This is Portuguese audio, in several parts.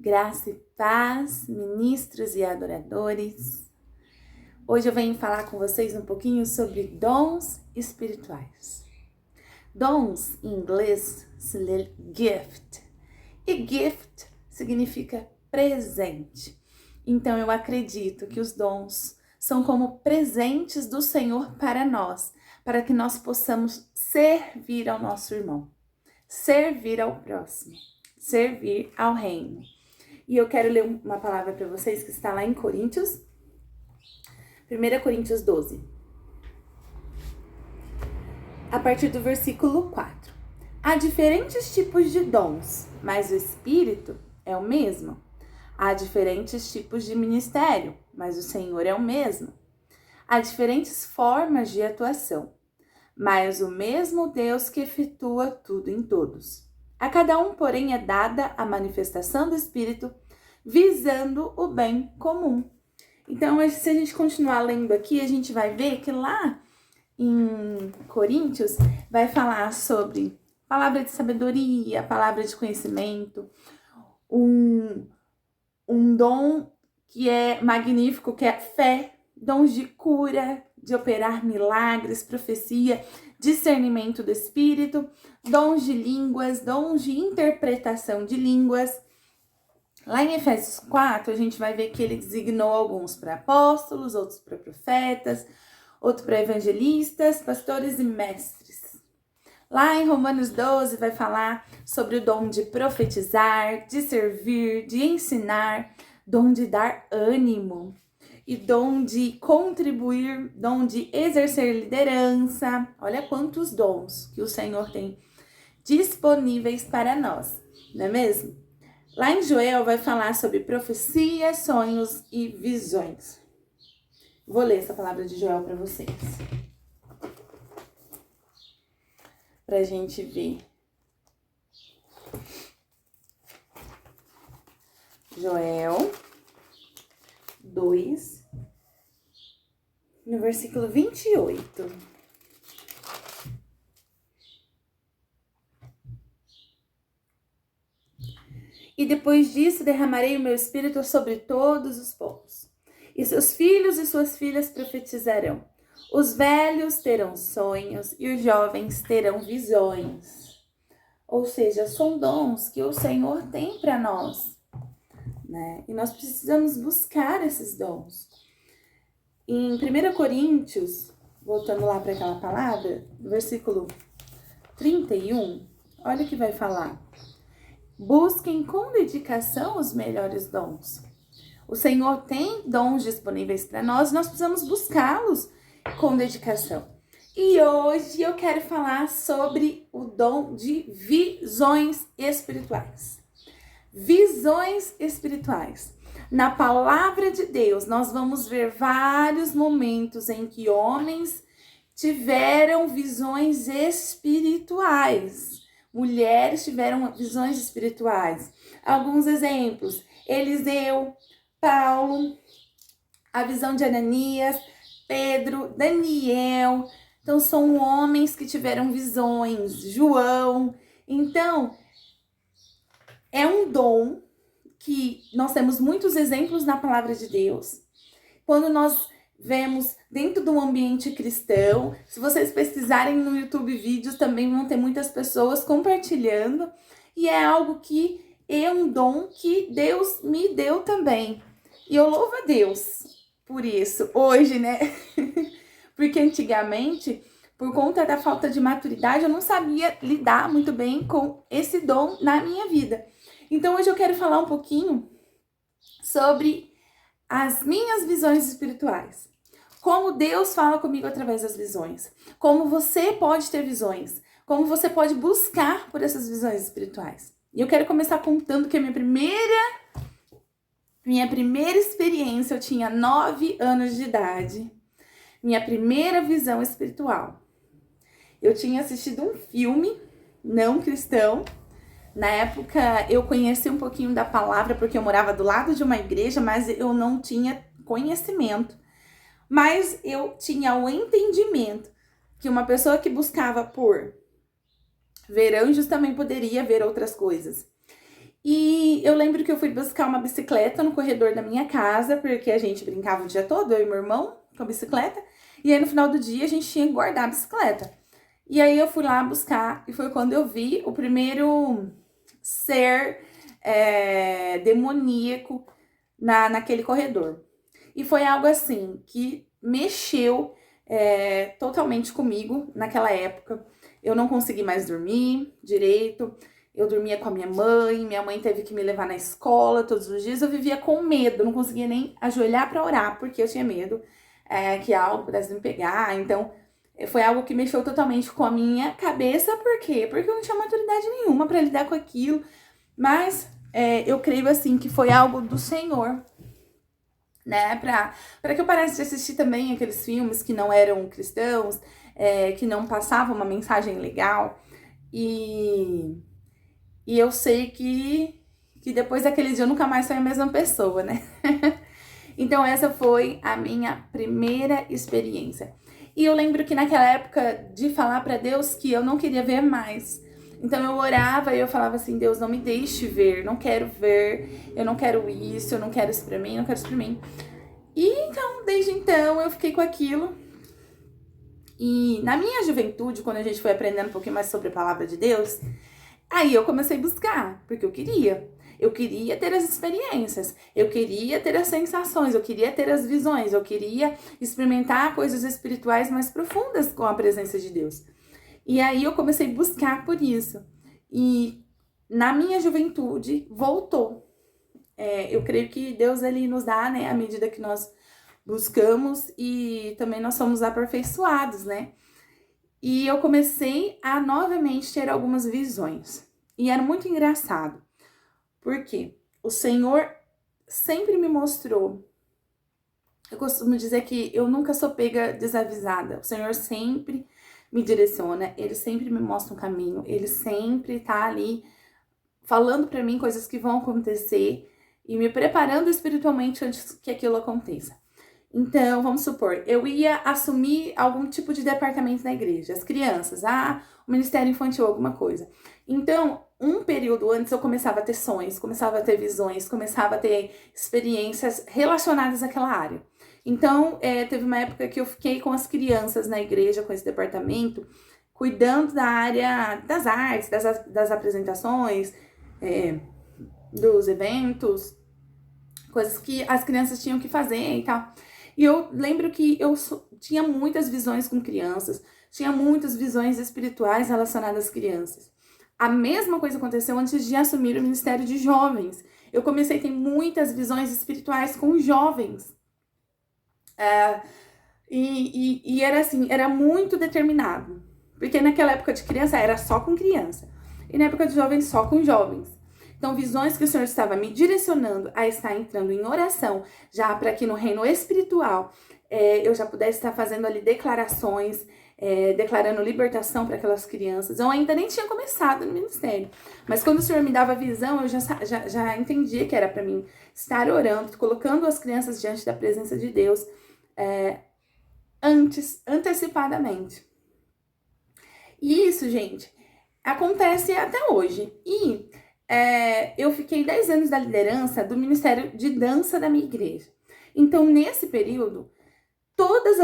Graça e paz, ministros e adoradores. Hoje eu venho falar com vocês um pouquinho sobre dons espirituais. Dons, em inglês, se lê gift. E gift significa presente. Então eu acredito que os dons são como presentes do Senhor para nós, para que nós possamos servir ao nosso irmão, servir ao próximo, servir ao reino. E eu quero ler uma palavra para vocês que está lá em Coríntios, 1 Coríntios 12, a partir do versículo 4. Há diferentes tipos de dons, mas o Espírito é o mesmo. Há diferentes tipos de ministério, mas o Senhor é o mesmo. Há diferentes formas de atuação, mas o mesmo Deus que efetua tudo em todos. A cada um, porém, é dada a manifestação do Espírito, visando o bem comum. Então, se a gente continuar lendo aqui, a gente vai ver que lá em Coríntios vai falar sobre palavra de sabedoria, palavra de conhecimento, um dom que é magnífico, que é fé, dons de cura, de operar milagres, profecia, discernimento do Espírito, dons de línguas, dons de interpretação de línguas. Lá em Efésios 4, a gente vai ver que ele designou alguns para apóstolos, outros para profetas, outros para evangelistas, pastores e mestres. Lá em Romanos 12 vai falar sobre o dom de profetizar, de servir, de ensinar, dom de dar ânimo e dom de contribuir, dom de exercer liderança. Olha quantos dons que o Senhor tem disponíveis para nós, não é mesmo? Lá em Joel vai falar sobre profecia, sonhos e visões. Vou ler essa palavra de Joel para vocês, pra gente ver. Joel 2, no versículo 28. E depois disso derramarei o meu espírito sobre todos os povos. E seus filhos e suas filhas profetizarão. Os velhos terão sonhos e os jovens terão visões. Ou seja, são dons que o Senhor tem para nós, né? E nós precisamos buscar esses dons. Em 1 Coríntios, voltando lá para aquela palavra, versículo 31, olha o que vai falar. Busquem com dedicação os melhores dons. O Senhor tem dons disponíveis para nós precisamos buscá-los com dedicação. E hoje eu quero falar sobre o dom de visões espirituais. Visões espirituais. Na palavra de Deus, nós vamos ver vários momentos em que homens tiveram visões espirituais. Mulheres tiveram visões espirituais. Alguns exemplos: Eliseu, Paulo, a visão de Ananias, Pedro, Daniel. Então, são homens que tiveram visões. João. Então, é um dom que nós temos muitos exemplos na palavra de Deus. Quando nós vemos dentro do ambiente cristão, se vocês pesquisarem no YouTube vídeos, também vão ter muitas pessoas compartilhando. E é algo que é um dom que Deus me deu também. E eu louvo a Deus por isso, hoje, né? Porque antigamente, por conta da falta de maturidade, eu não sabia lidar muito bem com esse dom na minha vida. Então hoje eu quero falar um pouquinho sobre as minhas visões espirituais. Como Deus fala comigo através das visões. Como você pode ter visões. Como você pode buscar por essas visões espirituais. E eu quero começar contando que a minha primeira experiência, eu tinha 9 anos de idade. Minha primeira visão espiritual. Eu tinha assistido um filme não cristão. Na época, eu conheci um pouquinho da palavra, porque eu morava do lado de uma igreja, mas eu não tinha conhecimento. Mas eu tinha o entendimento que uma pessoa que buscava por ver anjos também poderia ver outras coisas. E eu lembro que eu fui buscar uma bicicleta no corredor da minha casa, porque a gente brincava o dia todo, eu e meu irmão, com a bicicleta. E aí no final do dia a gente tinha que guardar a bicicleta. E aí eu fui lá buscar, e foi quando eu vi o primeiro ser demoníaco naquele corredor. E foi algo assim que mexeu totalmente comigo naquela época. Eu não consegui mais dormir direito. Eu dormia com a minha mãe teve que me levar na escola todos os dias. Eu vivia com medo, não conseguia nem ajoelhar para orar, porque eu tinha medo que algo pudesse me pegar. Então, foi algo que mexeu totalmente com a minha cabeça. Por quê? Porque eu não tinha maturidade nenhuma para lidar com aquilo. Mas eu creio assim que foi algo do Senhor, né? Pra que eu parasse de assistir também aqueles filmes que não eram cristãos, que não passavam uma mensagem legal. E, e eu sei que depois daquele dia eu nunca mais fui a mesma pessoa, né? Então essa foi a minha primeira experiência. E eu lembro que naquela época de falar para Deus que eu não queria ver mais. Então eu orava e eu falava assim: Deus, não me deixe ver, não quero ver, eu não quero isso, eu não quero isso pra mim, eu não quero isso pra mim. E então, desde então, eu fiquei com aquilo. E na minha juventude, quando a gente foi aprendendo um pouquinho mais sobre a palavra de Deus, aí eu comecei a buscar, porque eu queria. Eu queria ter as experiências, eu queria ter as sensações, eu queria ter as visões, eu queria experimentar coisas espirituais mais profundas com a presença de Deus. E aí eu comecei a buscar por isso. E na minha juventude, voltou. Eu creio que Deus, ele nos dá, né, à medida que nós buscamos e também nós somos aperfeiçoados, né? E eu comecei a novamente ter algumas visões. E era muito engraçado. Porque o Senhor sempre me mostrou. Eu costumo dizer que eu nunca sou pega desavisada. O Senhor sempre me direciona, ele sempre me mostra um caminho, ele sempre tá ali falando para mim coisas que vão acontecer e me preparando espiritualmente antes que aquilo aconteça. Então, vamos supor, eu ia assumir algum tipo de departamento na igreja, as crianças, o ministério infantil, alguma coisa. Então, um período antes eu começava a ter sonhos, começava a ter visões, começava a ter experiências relacionadas àquela área. Então, teve uma época que eu fiquei com as crianças na igreja, com esse departamento, cuidando da área das artes, das apresentações, dos eventos, coisas que as crianças tinham que fazer e tal. E eu lembro que eu tinha muitas visões com crianças, tinha muitas visões espirituais relacionadas às crianças. A mesma coisa aconteceu antes de assumir o Ministério de Jovens. Eu comecei a ter muitas visões espirituais com jovens. E era assim, era muito determinado. Porque naquela época de criança era só com criança. E na época de jovens, só com jovens. Então, visões que o Senhor estava me direcionando a estar entrando em oração, já para que no reino espiritual eu já pudesse estar fazendo ali declarações, declarando libertação para aquelas crianças. Eu ainda nem tinha começado no ministério, mas quando o Senhor me dava visão, eu já entendia que era para mim estar orando, colocando as crianças diante da presença de Deus antecipadamente. E isso, gente, acontece até hoje. E eu fiquei 10 anos da liderança do Ministério de Dança da minha igreja. Então, nesse período, todas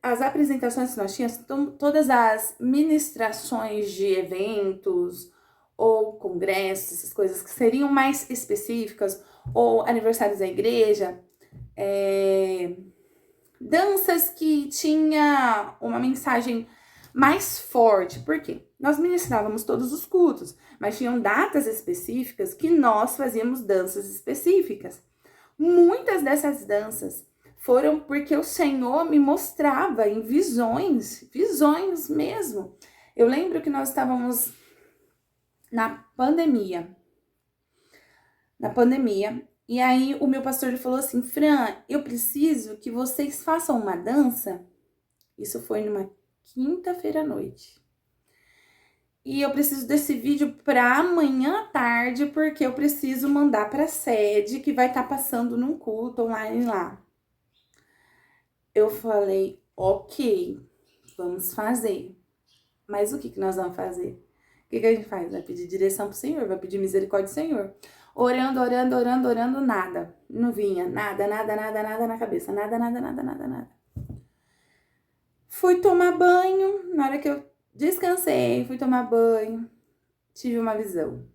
as apresentações que nós tínhamos, todas as ministrações de eventos ou congressos, essas coisas que seriam mais específicas, ou aniversários da igreja, danças que tinha uma mensagem mais forte. Por quê? Nós ministrávamos todos os cultos, mas tinham datas específicas que nós fazíamos danças específicas. Muitas dessas danças foram porque o Senhor me mostrava em visões mesmo. Eu lembro que nós estávamos na pandemia, e aí o meu pastor ele falou assim: Fran, eu preciso que vocês façam uma dança. Isso foi numa quinta-feira à noite. E eu preciso desse vídeo para amanhã à tarde, porque eu preciso mandar para a sede que vai estar passando num culto online lá. Eu falei, ok, vamos fazer. Mas o que nós vamos fazer? O que a gente faz? Vai pedir direção pro Senhor, vai pedir misericórdia do Senhor. Orando, orando, orando, orando, nada. Não vinha, nada, nada, nada, nada na cabeça. Nada, nada, nada, nada, nada. Fui tomar banho, na hora que eu descansei, fui tomar banho, tive uma visão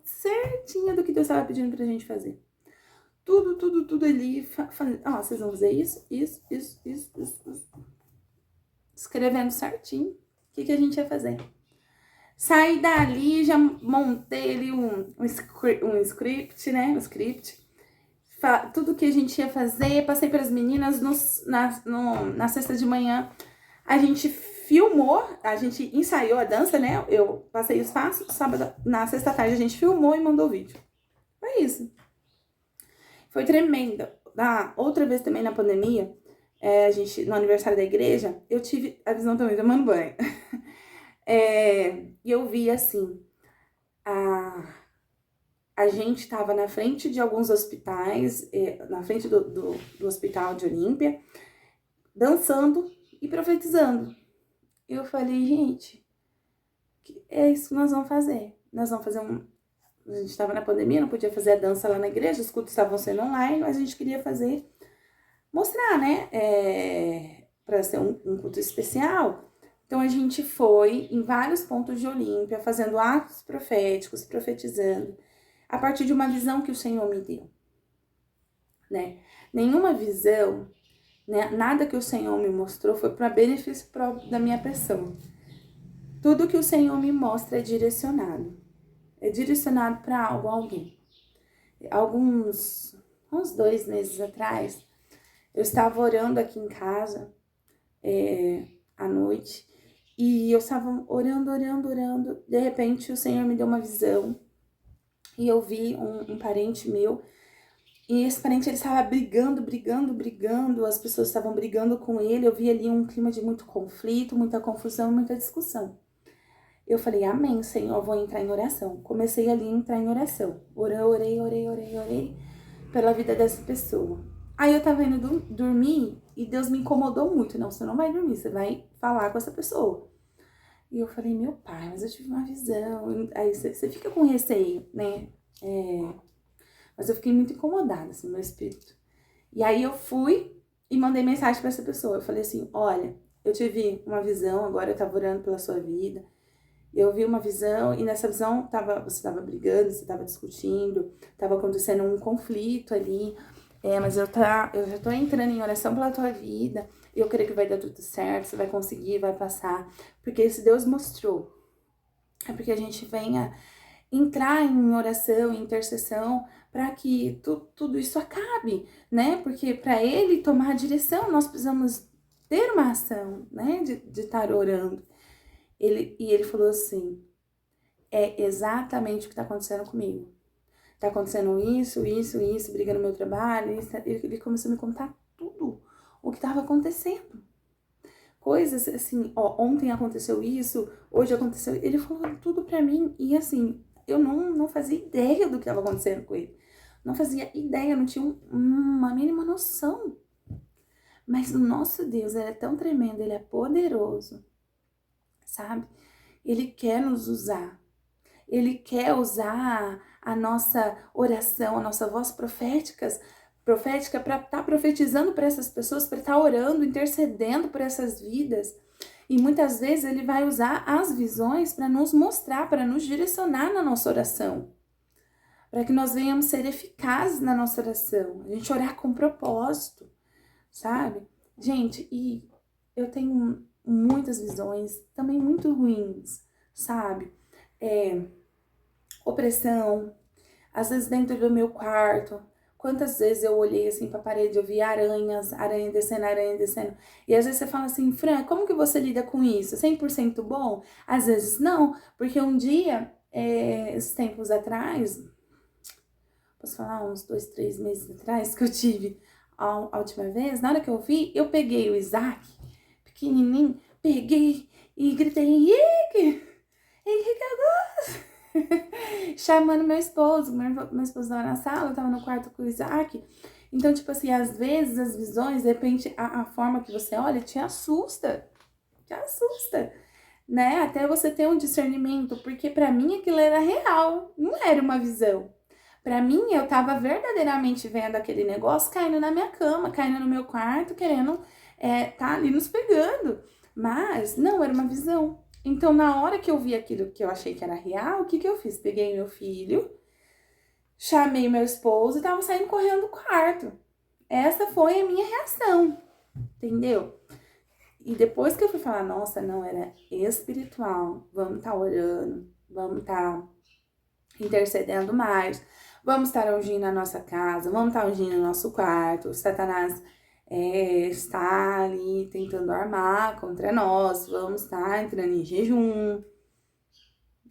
certinha do que Deus estava pedindo pra gente fazer. Tudo ali, vocês vão fazer isso. Escrevendo certinho o que a gente ia fazer. Saí dali, já montei ali um script, né? Um script. Tudo que a gente ia fazer, passei para as meninas na sexta de manhã. A gente filmou, a gente ensaiou a dança, né? Eu passei os passos, sábado, na sexta-tarde a gente filmou e mandou o vídeo. Foi isso. Foi tremendo. Outra vez também na pandemia, a gente, no aniversário da igreja, eu tive a visão também tomando banho. E eu vi assim, a gente estava na frente de alguns hospitais, na frente do hospital de Olímpia, dançando e profetizando. Eu falei, gente, é isso que nós vamos fazer. Nós vamos fazer a gente estava na pandemia, não podia fazer a dança lá na igreja, os cultos estavam sendo online, mas a gente queria mostrar, né, para ser um culto especial. Então, a gente foi em vários pontos de Olímpia, fazendo atos proféticos, profetizando, a partir de uma visão que o Senhor me deu, né? Nenhuma visão, né, nada que o Senhor me mostrou foi para benefício próprio da minha pessoa. Tudo que o Senhor me mostra é direcionado para algo, alguém. Uns 2 meses atrás, eu estava orando aqui em casa, à noite, e eu estava orando, de repente o Senhor me deu uma visão, e eu vi um parente meu, e esse parente ele estava brigando, as pessoas estavam brigando com ele, eu vi ali um clima de muito conflito, muita confusão, muita discussão. Eu falei, amém, Senhor, vou entrar em oração. Comecei ali a entrar em oração. Orei pela vida dessa pessoa. Aí eu tava indo dormir e Deus me incomodou muito. Não, você não vai dormir, você vai falar com essa pessoa. E eu falei, meu pai, mas eu tive uma visão. Aí você fica com receio, né? Mas eu fiquei muito incomodada, assim, no meu espírito. E aí eu fui e mandei mensagem pra essa pessoa. Eu falei assim, olha, eu tive uma visão, agora eu tava orando pela sua vida. Eu vi uma visão e nessa visão você estava brigando, você estava discutindo, estava acontecendo um conflito ali, mas eu já tô entrando em oração pela tua vida, eu creio que vai dar tudo certo, você vai conseguir, vai passar, porque se Deus mostrou, é porque a gente venha entrar em oração, em intercessão, para que tudo isso acabe, né? Porque para Ele tomar a direção, nós precisamos ter uma ação, né? De estar orando. Ele falou assim, é exatamente o que tá acontecendo comigo. Tá acontecendo isso, briga no meu trabalho, isso. Ele começou a me contar tudo o que tava acontecendo. Coisas assim, ontem aconteceu isso, hoje aconteceu. Ele falou tudo pra mim e assim, eu não fazia ideia do que tava acontecendo com ele. Não fazia ideia, não tinha uma mínima noção. Mas o nosso Deus, ele é tão tremendo, ele é poderoso. Sabe? Ele quer nos usar. Ele quer usar a nossa oração, a nossa voz profética para estar profetizando para essas pessoas, para estar orando, intercedendo por essas vidas. E muitas vezes ele vai usar as visões para nos mostrar, para nos direcionar na nossa oração. Para que nós venhamos ser eficazes na nossa oração. A gente orar com propósito, sabe? Gente, e eu tenho muitas visões, também muito ruins, sabe? Opressão, às vezes dentro do meu quarto, quantas vezes eu olhei assim pra parede, eu vi aranha descendo, e às vezes você fala assim, Fran, como que você lida com isso? 100% bom? Às vezes não, porque um dia, esses tempos atrás, posso falar uns 2, 3 meses atrás, que eu tive a última vez, na hora que eu vi, eu peguei o Isaac, pequenininho, peguei e gritei, Henrique Augusto! Chamando meu esposo tava na sala, eu tava no quarto com o Isaac. Então, tipo assim, às vezes as visões, de repente, a forma que você olha te assusta. né? Até você ter um discernimento, porque para mim aquilo era real, não era uma visão. Para mim, eu tava verdadeiramente vendo aquele negócio caindo na minha cama, caindo no meu quarto, querendo tá ali nos pegando. Mas não era uma visão. Então, na hora que eu vi aquilo que eu achei que era real, o que que eu fiz? Peguei meu filho, chamei meu esposo e tava saindo correndo do quarto. Essa foi a minha reação, entendeu? E depois que eu fui falar, nossa, não, era espiritual, vamos estar orando, vamos estar intercedendo mais, vamos estar ungindo a nossa casa, vamos estar ungindo o nosso quarto, Satanás está ali tentando armar contra nós, vamos estar entrando em jejum.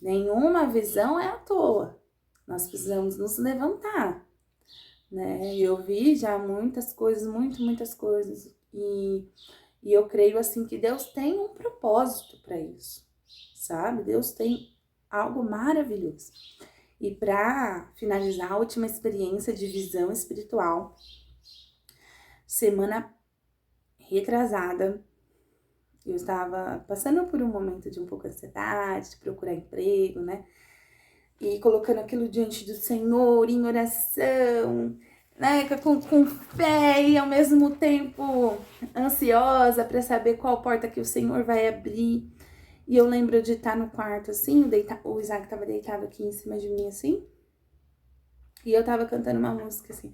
Nenhuma visão é à toa, nós precisamos nos levantar, né? Eu vi já muitas coisas, muitas coisas, e eu creio assim que Deus tem um propósito para isso, sabe? Deus tem algo maravilhoso. E para finalizar, a última experiência de visão espiritual, semana retrasada, eu estava passando por um momento de um pouco de ansiedade, de procurar emprego, né? E colocando aquilo diante do Senhor em oração, né? Com fé e ao mesmo tempo ansiosa para saber qual porta que o Senhor vai abrir. E eu lembro de estar no quarto assim, o Isaac estava deitado aqui em cima de mim assim, e eu tava cantando uma música assim: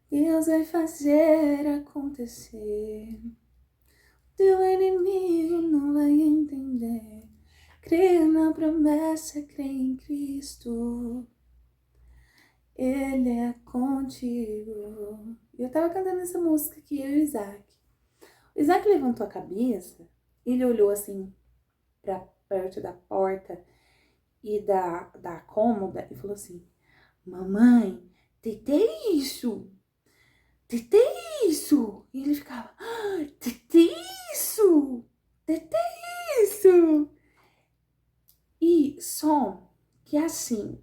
Deus vai fazer acontecer, teu inimigo não vai entender. Crê na promessa, crê em Cristo, Ele é contigo. E eu tava cantando essa música aqui, eu e o Isaac. O Isaac levantou a cabeça, ele olhou assim pra perto da porta e da cômoda e falou assim: mamãe, Tete isso? Tete isso? E ele ficava: Tete isso? Tete isso? E só que assim,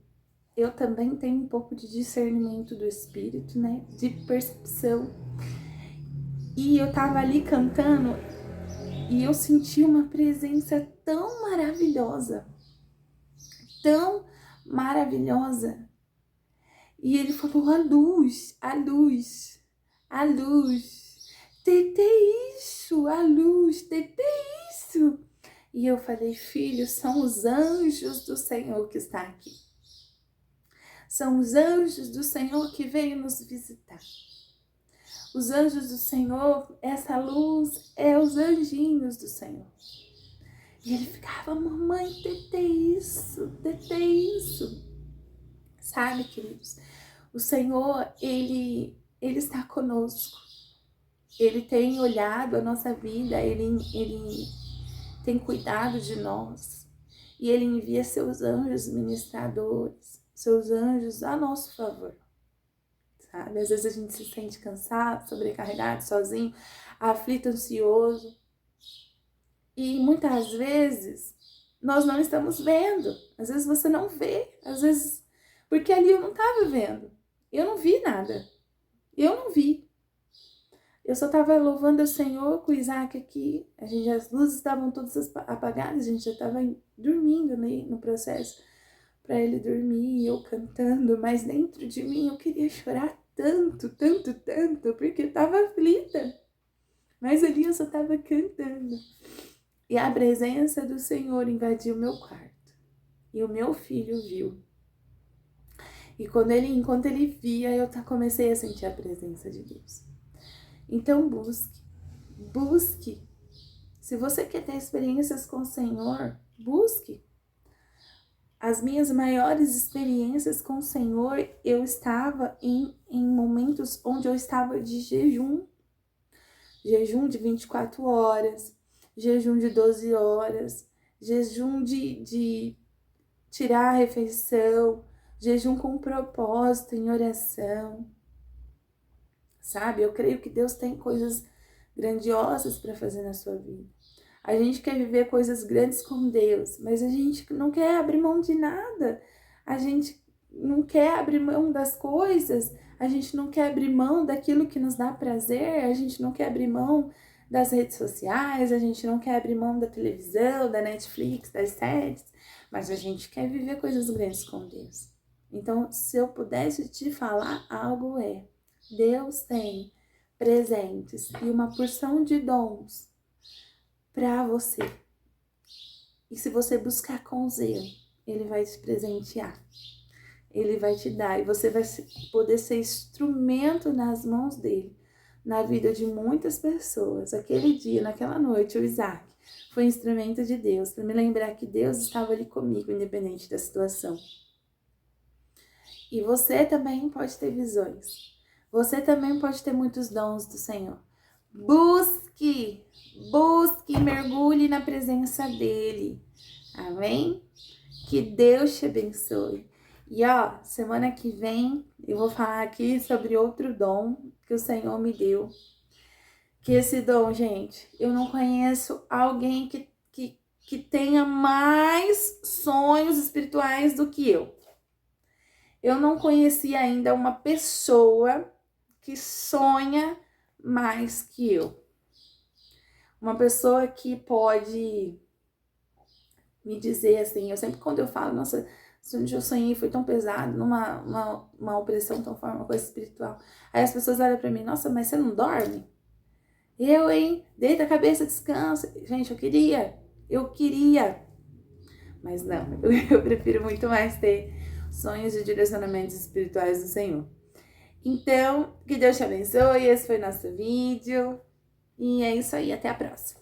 eu também tenho um pouco de discernimento do espírito, né? De percepção. E eu tava ali cantando e eu senti uma presença tão maravilhosa, tão maravilhosa. E ele falou: a luz, a luz, a luz. Tete isso, a luz, tete isso. E eu falei: filho, são os anjos do Senhor que está aqui. São os anjos do Senhor que veio nos visitar. Os anjos do Senhor, essa luz é os anjinhos do Senhor. E ele ficava: mamãe, tete isso, tete isso. Sabe, queridos? O Senhor, Ele está conosco. Ele tem olhado a nossa vida, Ele tem cuidado de nós. E Ele envia seus anjos ministradores, seus anjos a nosso favor. Sabe? Às vezes a gente se sente cansado, sobrecarregado, sozinho, aflito, ansioso. E muitas vezes nós não estamos vendo. Às vezes você não vê, às vezes porque ali eu não estava vendo. Eu não vi nada. Eu não vi. Eu só estava louvando o Senhor com o Isaac aqui. As luzes estavam todas apagadas. A gente já estava dormindo, né, no processo para ele dormir. E eu cantando. Mas dentro de mim eu queria chorar tanto, tanto, tanto. Porque eu estava aflita. Mas ali eu só estava cantando. E a presença do Senhor invadiu meu quarto. E o meu filho viu. E enquanto ele via, eu comecei a sentir a presença de Deus. Então busque. Se você quer ter experiências com o Senhor, busque. As minhas maiores experiências com o Senhor, eu estava em momentos onde eu estava de jejum. Jejum de 24 horas, jejum de 12 horas, jejum de tirar a refeição, jejum com propósito, em oração, sabe? Eu creio que Deus tem coisas grandiosas para fazer na sua vida. A gente quer viver coisas grandes com Deus, mas a gente não quer abrir mão de nada. A gente não quer abrir mão das coisas, a gente não quer abrir mão daquilo que nos dá prazer, a gente não quer abrir mão das redes sociais, a gente não quer abrir mão da televisão, da Netflix, das séries, mas a gente quer viver coisas grandes com Deus. Então, se eu pudesse te falar algo Deus tem presentes e uma porção de dons para você. E se você buscar com zelo, Ele vai te presentear. Ele vai te dar e você vai poder ser instrumento nas mãos dele, na vida de muitas pessoas. Aquele dia, naquela noite, o Isaac foi instrumento de Deus, para me lembrar que Deus estava ali comigo, independente da situação. E você também pode ter visões. Você também pode ter muitos dons do Senhor. Busque, mergulhe na presença dele. Amém? Que Deus te abençoe. E semana que vem eu vou falar aqui sobre outro dom que o Senhor me deu. Que esse dom, gente, eu não conheço alguém que tenha mais sonhos espirituais do que eu. Eu não conheci ainda uma pessoa que sonha mais que eu. Uma pessoa que pode me dizer assim, eu sempre quando eu falo, nossa, onde eu sonhei foi tão pesado, uma opressão tão forte, uma coisa espiritual. Aí as pessoas olham pra mim, nossa, mas você não dorme? Eu, hein? Deita a cabeça, descansa. Gente, eu queria. Mas não, eu prefiro muito mais ter sonhos de direcionamentos espirituais do Senhor. Então, que Deus te abençoe, esse foi nosso vídeo. E é isso aí, até a próxima.